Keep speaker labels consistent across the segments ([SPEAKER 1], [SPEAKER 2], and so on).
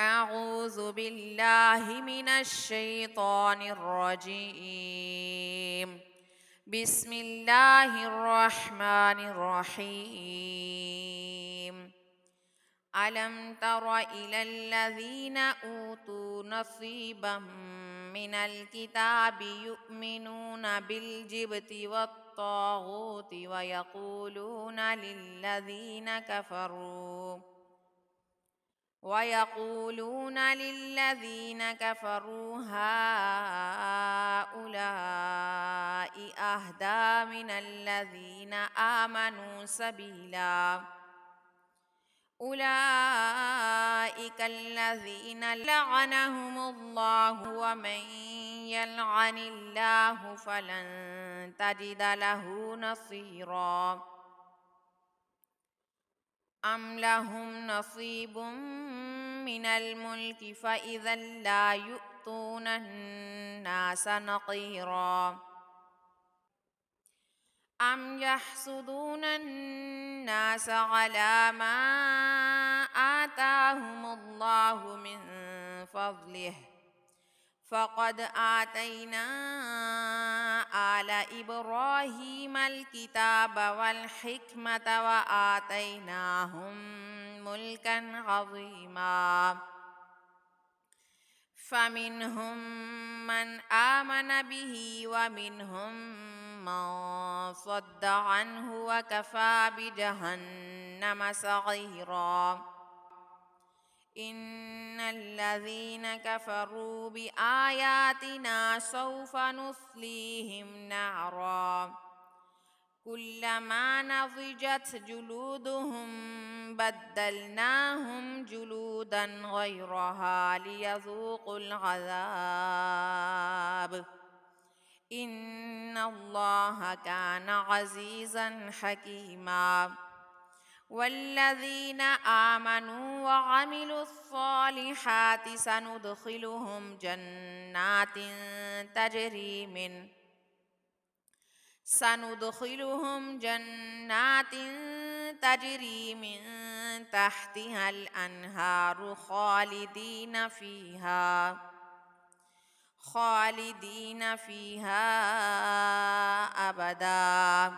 [SPEAKER 1] أعوذ بالله من الشيطان الرجيم. بسم الله الرحمن الرحيم. ألم تر إلى الذين أوتوا نصيبا من الكتاب يؤمنون بالجبت والطاغوت ويقولون للذين كفروا هؤلاء أهدى من الذين آمنوا سبيلا. أولئك الذين لعنهم الله ومن يلعن الله فلن تجد له نصيرا. أم لهم نصيب من الملك فإذا لا يؤتون الناس نقيرا. أم يحسدون الناس على ما آتاهم الله من فضله فقد آتينا آل إبراهيم الكتاب والحكمة وآتيناهم ملكا عظيما. فمنهم من آمن به ومنهم من صد عنه وكفى بجهنم سعيرا. إن الذين كفروا بآياتنا سوف نصليهم نارا كلما نضجت جلودهم بدلناهم جلودا غيرها ليذوقوا العذاب إن الله كان عزيزا حكيما. والذين آمنوا وعملوا الصالحات سندخلهم جنات تجري من تحتها الأنهار خالدين فيها أبدا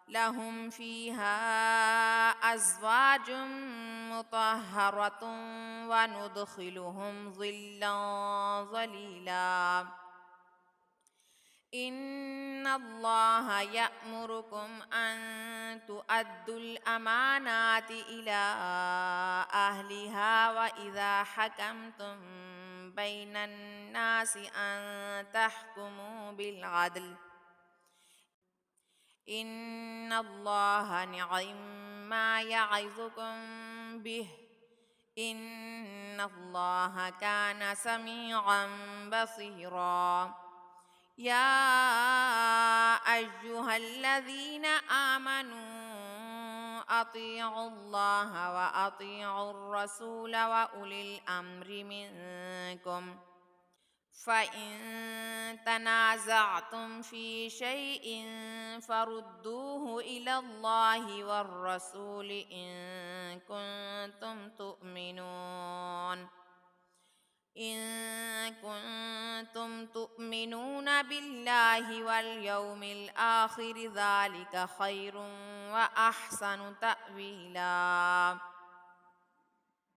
[SPEAKER 1] لهم فيها أزواج مطهرة وندخلهم ظلا ظليلا. إن الله يأمركم أن تؤدوا الأمانات إلى أهلها وإذا حكمتم بين الناس أن تحكموا بالعدل إن الله نعم ما يعظكم به إن الله كان سميعا بصيرا. يا أيها الذين آمنوا أطيعوا الله وأطيعوا الرسول وأولي الأمر منكم فإن تنازعتم في شيء فردوه إلى الله والرسول إن كنتم تؤمنون بالله واليوم الآخر ذلك خير وأحسن تأويلا.